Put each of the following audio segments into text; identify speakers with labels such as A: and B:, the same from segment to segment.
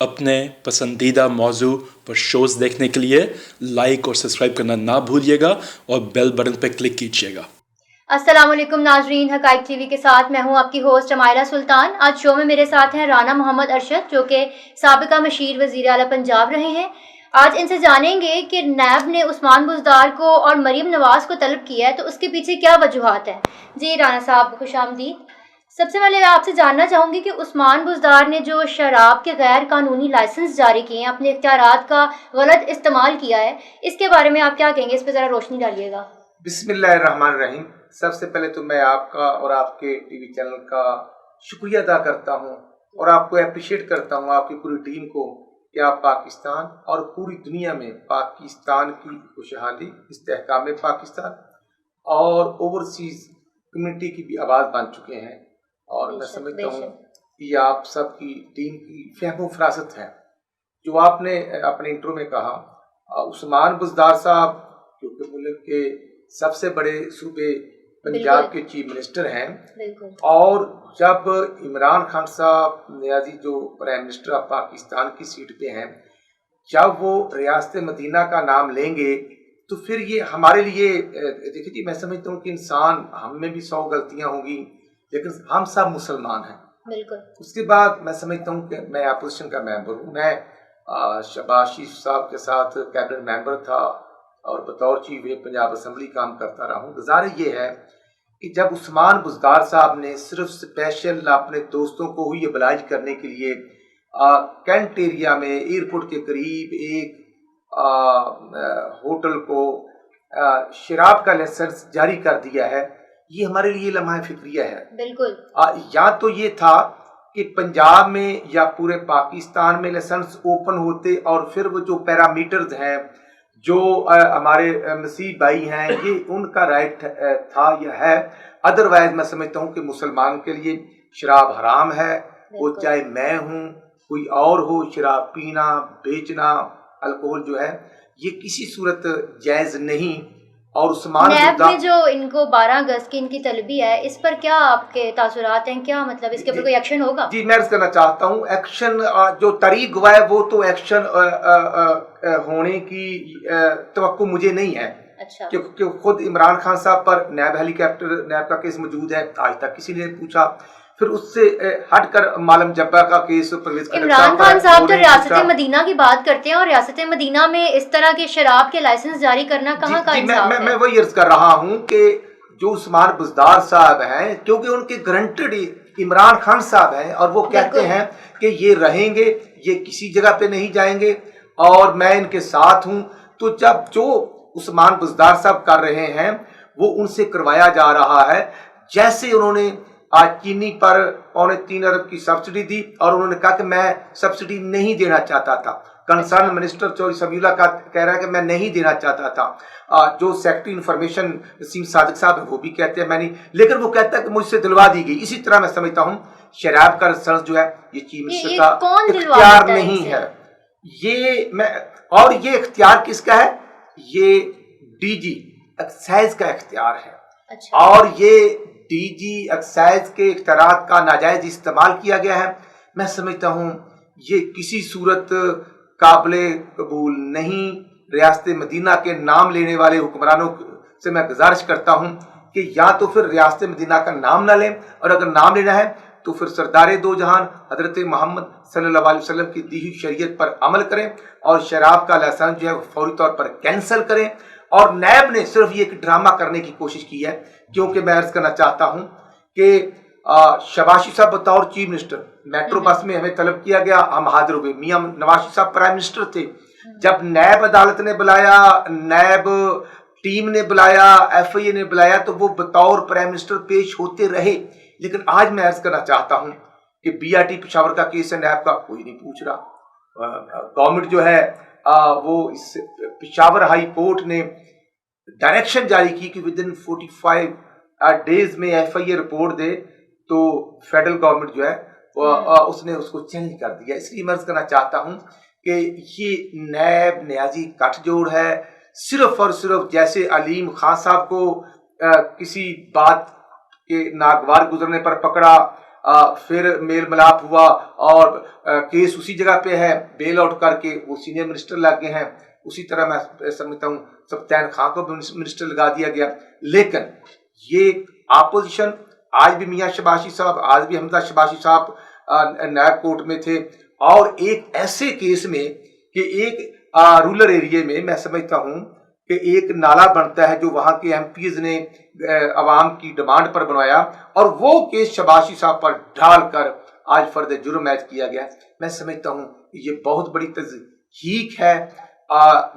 A: अपने पसंदीदा मौजू पर शोज़ देखने के लिए लाइक और सब्सक्राइब करना ना भूलिएगा और बेल बटन पर क्लिक कीजिएगा।
B: अस्सलाम वालेकुम नाजरीन, हकाइक टीवी के साथ मैं हूं आपकी होस्ट अमायरा सुल्तान। आज शो में मेरे साथ हैं राना मोहम्मद अरशद, जो कि साबिका मशीर वज़ीर आला पंजाब रहे हैं। आज इनसे जानेंगे कि नैब ने उस्मान बुज़दार को और मरीम नवाज़ को तलब किया है, तो उसके पीछे क्या वजूहात हैं। जी राना साहब, खुशामदीद। सबसे पहले आपसे जानना चाहूँगी कि उस्मान बुज़दार ने जो शराब के गैर कानूनी लाइसेंस जारी किए हैं, अपने इख्तियारात का गलत इस्तेमाल किया है, इसके बारे में आप क्या कहेंगे? इस पर ज़रा रोशनी डालिएगा।
C: बिस्मिल्लाहिर्रहमानिर्रहीम। सबसे पहले तो मैं आपका और आपके टीवी चैनल का शुक्रिया अदा करता हूं और आपको अप्रिशिएट करता हूं, आपकी पूरी टीम को, कि आप पाकिस्तान और पूरी दुनिया में पाकिस्तान की खुशहाली, इस्तेहकाम पाकिस्तान और ओवरसीज कम्युनिटी की भी आवाज़ बन चुके हैं। और मैं समझता हूँ कि आप सबकी टीम की फहम फरासत है। जो आपने अपने इंट्रो में कहा, उस्मान बुज़दार साहब क्योंकि मुल्क के सबसे बड़े सूबे पंजाब के चीफ मिनिस्टर हैं, और जब इमरान खान साहब नियाजी जो प्राइम मिनिस्टर ऑफ पाकिस्तान की सीट पे हैं, जब वो रियासत मदीना का नाम लेंगे तो फिर ये हमारे लिए, देखिए जी, मैं समझता हूँ कि इंसान, हम में भी 100 गलतियाँ होंगी, लेकिन हम सब मुसलमान हैं।
B: बिल्कुल।
C: उसके बाद मैं समझता हूँ कि मैं अपोजिशन का मेंबर हूँ। मैं शहबाज शरीफ साहब के साथ कैबिनेट मेंबर था और बतौर चीफ व्हिप पंजाब असम्बली काम करता रहा हूँ। गुजारिश ये है कि जब उस्मान बुज़दार साहब ने सिर्फ स्पेशल अपने दोस्तों को ही oblige करने के लिए कैंट एरिया में एयरपोर्ट के करीब एक होटल को शराब का लाइसेंस जारी कर दिया है, ये हमारे लिए लम्हा फिक्रिया है। बिल्कुल। या तो ये था कि पंजाब में या पूरे पाकिस्तान में लाइसेंस ओपन होते और फिर वो जो पैरामीटर्स हैं, जो हमारे मसीह भाई हैं, ये उनका राइट था या है। अदरवाइज मैं समझता हूँ कि मुसलमान के लिए शराब हराम है, वो चाहे मैं हूँ, कोई और हो, शराब पीना, बेचना, अल्कोहल जो है, ये किसी सूरत जायज़ नहीं। और उस्मान
B: नैब में जो इनको 12 अगस्त की इनकी तलबी है, इस पर क्या आपके तासुरात हैं? क्या मतलब इसके ऊपर कोई एक्शन होगा? जी, मैं अर्ज करना चाहता हूँ, एक्शन जो तारीख हुआ है वो तो एक्शन होने की तवक्को मुझे नहीं है। अच्छा। क्योंकि खुद इमरान खान साहब पर नैब हेलीकॉप्टर, नैब का केस मौजूद है, आज तक किसी ने पूछा। फिर उससे हटकर मालम जब्बा का केस, इमरान खान साहब तो रियासत मदीना की बात करते हैं, और रियासत मदीना में इस तरह के शराब के लाइसेंस जारी करना कहाँ का इंसाफ है? मैं वही अर्ज कर रहा हूँ कि जो उस्मान बुज़दार साहब हैं, क्योंकि उनके ग्रंटेड इमरान खान साहब हैं और वो कहते हैं कि ये रहेंगे, ये किसी जगह पे नहीं जाएंगे और मैं इनके साथ हूँ। तो जब जो उस्मान बुज़दार साहब कर रहे हैं वो उनसे करवाया जा रहा है, जैसे उन्होंने आज चीनी पर 3.25 अरब की सब्सिडी दी और उन्होंने कहा कि मैं सब्सिडी नहीं देना चाहता था। कंसर्न मिनिस्टर चौधरी समीउल्लाह का कह रहा है कि मैं नहीं देना चाहता था। जो सेक्रेटरी इंफॉर्मेशन नसीम सादिक साहब है वो भी कहते हैं मैं नहीं, लेकिन वो कहता है कि मुझसे दिलवा दी गई। इसी तरह मैं समझता हूँ शराब का लाइसेंस जो है ये चीफ मिनिस्टर का इख्तियार नहीं है। ये इख्तियार किसका है? ये डीजी एक्साइज का इख्तियार है। अच्छा। और ये डीजी एक्साइज के इख्तियारात का नाजायज इस्तेमाल किया गया है। मैं समझता हूँ ये किसी सूरत काबिले कबूल नहीं। रियासत मदीना के नाम लेने वाले हुक्मरानों से मैं गुजारिश करता हूँ कि या तो फिर रियासत मदीना का नाम ना लें, और अगर नाम लेना है तो फिर सरदार दो जहान हजरत मोहम्मद सल्लल्लाहु अलैहि वसल्लम की दी हुई शरीयत पर अमल करें और शराब का लाइसेंस जो है फौरी तौर पर कैंसिल करें। और नैब ने सिर्फ ये एक ड्रामा करने की कोशिश की है, क्योंकि मैं अर्ज करना चाहता हूँ कि शहबाज शरीफ साहब बतौर चीफ मिनिस्टर मेट्रो बस में हमें तलब किया गया, हम हाजिर हुए। मियां नवाज शरीफ साहब प्राइम मिनिस्टर थे। जब नैब अदालत ने बुलाया, नैब टीम ने बुलाया, FIA ने बुलाया, तो वो बतौर प्राइम मिनिस्टर पेश होते रहे। लेकिन आज मैं अर्ज करना चाहता हूँ कि BRT पेशावर का केस है, नैब का कोई नहीं पूछ रहा। गवर्नमेंट जो है वो इस पेशावर हाई कोर्ट ने डायरेक्शन जारी की कि विद इन 45 डेज में FIA रिपोर्ट दे, तो फेडरल गवर्नमेंट जो है उसने उसको चेंज कर दिया। इसलिए मैं अर्ज करना चाहता हूँ कि ये नैब न्याजी गठजोड़ है, सिर्फ और सिर्फ जैसे अलीम खान साहब को किसी बात के नागवार गुजरने पर पकड़ा,
C: फिर मेल मिलाप हुआ और केस उसी जगह पे है, बेल आउट करके वो सीनियर मिनिस्टर लग गए हैं। उसी तरह मैं समझता हूँ सप्तान खान को मिनिस्टर लगा दिया गया। लेकिन ये अपोजिशन आज भी मियाँ शबाशी साहब, आज भी हमजा शबाशी साहब नायब कोर्ट में थे, और एक ऐसे केस में कि एक रूरल एरिया में मैं समझता हूँ कि एक नाला बनता है जो वहाँ के एमपीज ने अवाम की डिमांड पर बनवाया, और वो केस शबाशी साहब पर डालकर आज फर्द जुर्म ऐड किया गया। मैं समझता हूँ ये बहुत बड़ी तज़हीक है।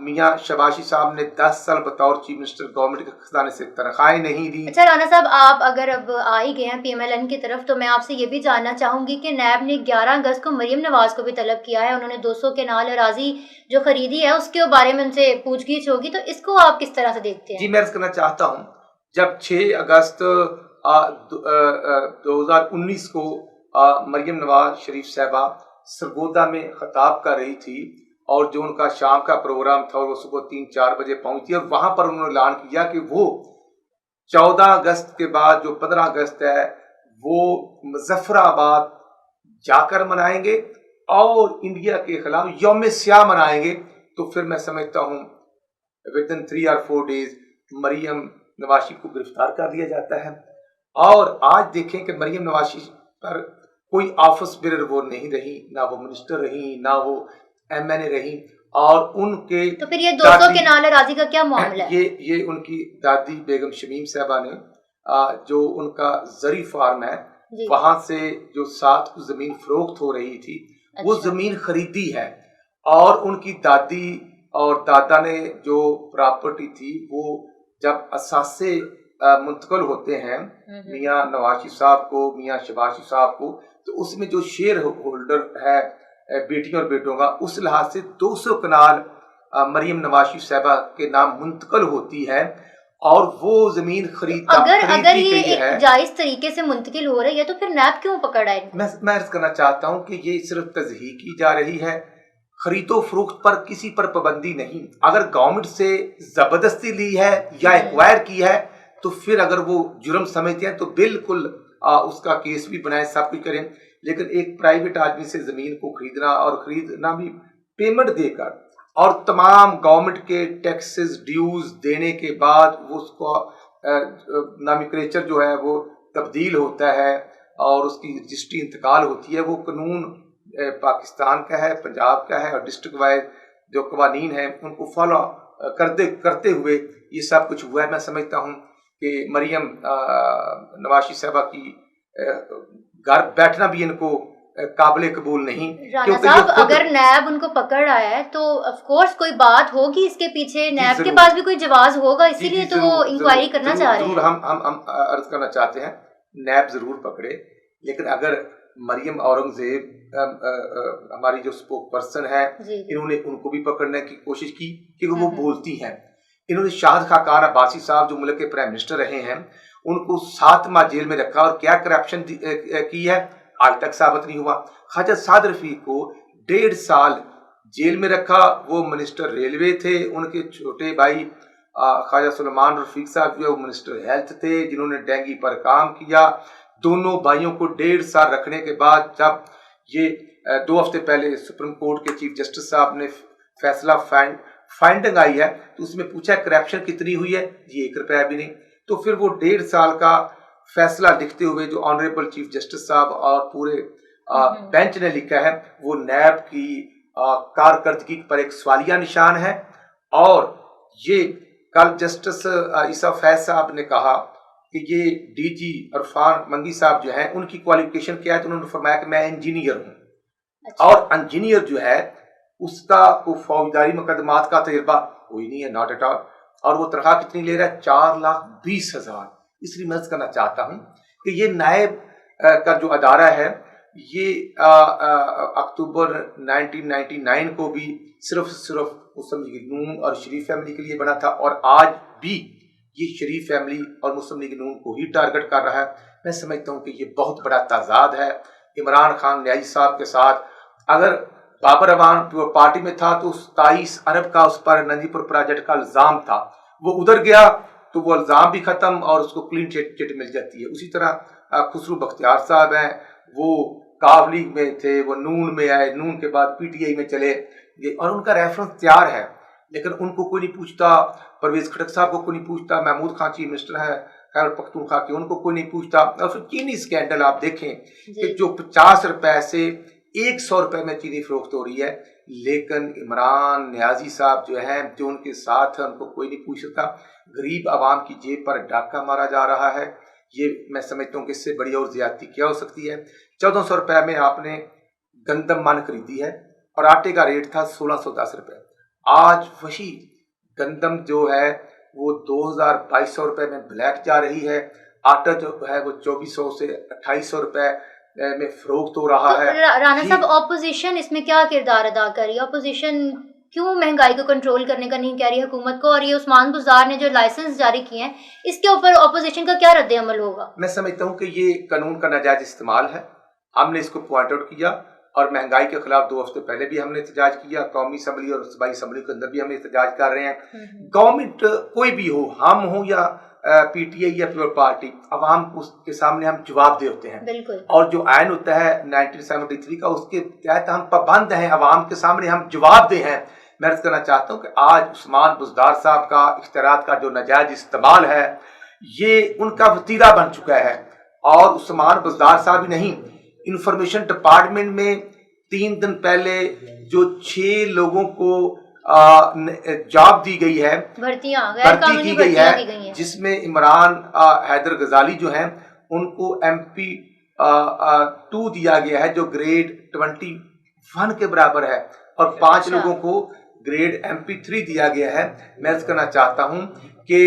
C: मियाँ शबाशी साहब ने 10 साल बतौर चीफ मिनिस्टर गवर्नमेंट के खजाने से तनख्वाहें नहीं दी।
D: अच्छा राना साहब, आप अगर अब आ ही गए हैं पीएमएलएन की तरफ, तो मैं आपसे ये भी जानना चाहूंगी कि नैब ने 11 अगस्त को मरियम नवाज को भी तलब किया है। उन्होंने 200 केनाल अराजी जो खरीदी है उसके बारे में उनसे पूछगिछ होगी, तो इसको आप किस तरह से देखते हैं?
C: जी, मैं अर्ज करना चाहता हूँ, जब 6 अगस्त 2019 को मरियम नवाज शरीफ साहबा सरगोदा में खिताब कर रही थी, और जो उनका शाम का प्रोग्राम था वो सुबह 3-4 बजे पहुंची, और वहां पर उन्होंने ऐलान किया कि वो 14 अगस्त के बाद जो 15 अगस्त है वो मुजफ्फराबाद जाकर मनाएंगे और इंडिया के खिलाफ यौम स्याह मनाएंगे। तो फिर मैं समझता हूँ विद इन 3 और 4 डेज मरियम नवाज को गिरफ्तार कर लिया जाता है। और आज देखें कि मरियम नवाज पर कोई ऑफिस बेरर वो नहीं रही, ना वो मिनिस्टर रही, ना वो एमएनए रही, और उनके
D: तो फिर ये 200 केनाल अराजी का क्या मामला है?
C: ये उनकी दादी बेगम शमीम साहबा ने जो उनका जरी फार्म है वहां से जो 7 जमीन फरोख्त हो रही थी, वो जमीन खरीदी है, और उनकी दादी और दादा ने जो प्रॉपर्टी थी वो जब असासे मुंतकल होते हैं मियाँ नवाज साहब को, मियाँ शबाशी साहब को, तो उसमें जो शेयर होल्डर है बेटियों और बेटों का, उस लिहाज से 200 कनाल मरियम नवाज साहबा के नाम मुंतकल होती है, और वो जमीन
D: अगर ये एक जायज तरीके से मुंतकिल हो रही है तो फिर नैब क्यों पकड़ा है?
C: मैं अर्ज करना चाहता हूँ कि ये सिर्फ तज़हीक की जा रही है, खरीदो फरोख्त पर किसी पर पाबंदी नहीं। अगर गवर्नमेंट से जबरदस्ती ली है या एक्वायर की है तो फिर अगर वो जुर्म समझते हैं तो बिल्कुल उसका केस भी बनाए, सब कुछ करें। लेकिन एक प्राइवेट आदमी से जमीन को खरीदना, और खरीदना भी पेमेंट देकर, और तमाम गवर्नमेंट के टैक्सेस ड्यूज देने के बाद वो उसको नामिक्लेचर जो है वो तब्दील होता है और उसकी रजिस्ट्री इंतकाल होती है। वो कानून पाकिस्तान का है, पंजाब का है, और डिस्ट्रिक्ट वाइज जो कवानीन है उनको फॉलो करते हुए ये सब कुछ हुआ है। मैं समझता हूँ कि मरियम नवाज साहबा की घर बैठना भी इनको काबिल कबूल नहीं।
D: राना साहब, अगर नैब उनको पकड़ आया है तो ऑफ कोर्स कोई बात होगी इसके पीछे, नैब के पास भी कोई जवाब होगा, इसीलिए तो वो इंक्वायरी करना चाह रहे हैं।
C: हम अर्ज करना चाहते हैं नैब जरूर पकड़े, लेकिन अगर मरियम औरंगजेब हमारी जो स्पोक पर्सन है, इन्होंने उनको भी पकड़ने की कोशिश की क्योंकि वो बोलती हैं। इन्होंने शाहिद खाकान अब्बासी साहब जो मुल्क के प्राइम मिनिस्टर रहे हैं उनको 7 माह जेल में रखा, और क्या करप्शन की है आज तक साबित नहीं हुआ। ख्वाजा साद रफीक को 1.5 साल जेल में रखा, वो मिनिस्टर रेलवे थे। उनके छोटे भाई ख्वाजा सुलेमान रफीक साहब जो मिनिस्टर हेल्थ थे, जिन्होंने डेंगू पर काम किया। दोनों भाइयों को 1.5 साल रखने के बाद जब ये 2 हफ्ते पहले सुप्रीम कोर्ट के चीफ जस्टिस साहब ने फैसला फाइंडिंग आई है तो उसमें पूछा करप्शन कितनी हुई है, ये 1 रुपया भी नहीं। तो फिर वो 1.5 साल का फैसला लिखते हुए जो ऑनरेबल चीफ जस्टिस साहब और पूरे बेंच ने लिखा है वो नैब की कारकर्दगी पर एक सवालिया निशान है। और ये कल जस्टिस ईसा फैज साहब ने कहा कि ये डीजी इरफान मंगी साहब जो है उनकी क्वालिफिकेशन क्या है, तो उन्होंने फरमाया कि मैं इंजीनियर हूँ। और इंजीनियर जो है उसका कोई फौजदारी मुकदमात का तजुर्बा कोई नहीं है, नॉट एट ऑल। और वो तनख्वाह कितनी ले रहा है? 4,20,000। इसलिए मैं करना चाहता हूँ कि ये नायब का जो अदारा है ये अक्टूबर 1999 को भी सिर्फ मुस्लिम लीग नून और शरीफ फैमिली के लिए बना था, और आज भी ये शरीफ फैमिली और मुस्लिम लीग नून को ही टारगेट कर रहा है। मैं समझता हूँ कि ये बहुत बड़ा तजाद है इमरान खान न्याजी साहब के साथ। अगर बाबर अवान पार्टी में था तो 27 अरब का उस पर नंदीपुर प्रोजेक्ट का इल्जाम था, वो उधर गया तो वो इल्जाम भी खत्म और उसको क्लीन चिट मिल जाती है। उसी तरह खुसरू बख्तियार साहब हैं وہ काफ लीग में थे, वो नून में आए, नून के बाद पीटीआई में चले, और उनका रेफरेंस तैयार है, लेकिन उनको कोई नहीं पूछता। परवेज खटक साहब को कोई नहीं पूछता, महमूद खान चीफ मिनिस्टर है खैबर पख्तूनख्वा के, उनको कोई नहीं पूछता। और फिर चीनी स्कैंडल आप देखें कि जो 50 रुपए से 100 रुपए में चीनी फरोख्त हो रही है, लेकिन इमरान नियाजी साहब जो हैं, जो उनके साथ हैं, उनको कोई नहीं पूछ सकता। गरीब आवाम की जेब पर डाका मारा जा रहा है। ये मैं समझता हूँ कि इससे बड़ी और ज्यादती क्या हो सकती है। 1400 रुपए में आपने गंदम मन खरीदी है और आटे का रेट था 1610 रुपए। आज वही गंदम जो है वो 2200 रुपए में ब्लैक जा रही है। आटा जो है वो 2400 से 2800 रुपए में फरोख्त हो रहा
D: तो
C: है।
D: राना साहब, ऑपोजिशन इसमें क्या किरदार अदा कर रही है? ऑपोजिशन क्यों महंगाई को कंट्रोल करने का नहीं कह रही हुकूमत को? और ये उस्मान बुज़दार ने जो लाइसेंस जारी किए हैं, इसके ऊपर ऑपोजिशन का क्या रद्द अमल होगा?
C: मैं समझता हूँ कि ये कानून का नाजायज इस्तेमाल है। हमने इसको पॉइंट आउट किया और महंगाई के खिलाफ 2 हफ्ते पहले भी हमने एहतजाज किया। कौमी असम्बली और सूबाई असम्बली के अंदर भी हम एहतजाज कर रहे हैं। गवर्नमेंट कोई भी हो, हम हो या पीटीआई या प्योर पार्टी, अवाम के सामने हम जवाबदेह होते हैं।
D: बिल्कुल।
C: और जो आयन होता है 1973 का, उसके तहत हम पाबंद हैं, अवाम के सामने हम जवाबदेह हैं। मैं अर्ज करना चाहता हूँ कि आज उस्मान बुज़दार साहब का इख्तियारात का जो नाजायज इस्तेमाल है, ये उनका वतीरा बन चुका है। और उस्मान बुज़दार साहब ही नहीं, इंफॉर्मेशन डिपार्टमेंट में 3 दिन पहले जो 6 लोगों को जॉब दी गई है, भर्ती की गई है, जिसमें इमरान हैदर गजाली जो हैं, उनको MP 2 दिया गया है, जो ग्रेड 21 के बराबर है, और 5 लोगों को ग्रेड MP 3 दिया गया है। मैं अर्ज करना चाहता हूं कि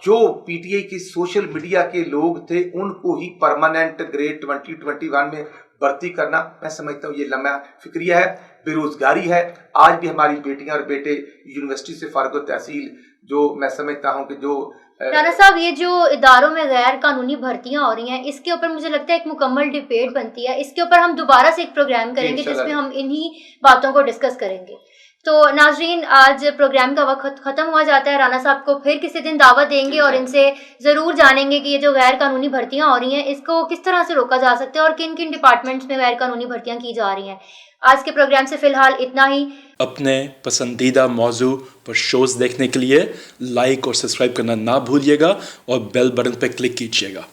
C: जो पीटीआई के सोशल मीडिया के लोग थे, उनको ही परमानेंट ग्रेड 2021 में भर्ती करना, मैं समझता हूँ ये लम्हा फिक्रिया है, बेरोजगारी है। आज भी हमारी बेटियां और बेटे यूनिवर्सिटी से फारिग तहसील, जो मैं समझता हूँ कि जो
D: राना साहब, ये जो इदारों में गैर कानूनी भर्तियां हो रही हैं, इसके ऊपर मुझे लगता है एक मुकम्मल डिबेट बनती है। इसके ऊपर हम दोबारा से एक प्रोग्राम करेंगे जिसमें हम इन्हीं बातों को डिस्कस करेंगे। तो नाजरीन, आज प्रोग्राम का वक्त ख़त्म हुआ जाता है। राना साहब को फिर किसी दिन दावत देंगे और इनसे ज़रूर जानेंगे कि ये जो गैर कानूनी भर्तियां हो रही हैं, इसको किस तरह से रोका जा सकता है और किन किन डिपार्टमेंट्स में गैर कानूनी भर्तियां की जा रही हैं। आज के प्रोग्राम से फ़िलहाल इतना ही।
A: अपने पसंदीदा मौजू पर शोज़ देखने के लिए लाइक और सब्सक्राइब करना ना भूलिएगा और बेल बटन पर क्लिक कीजिएगा।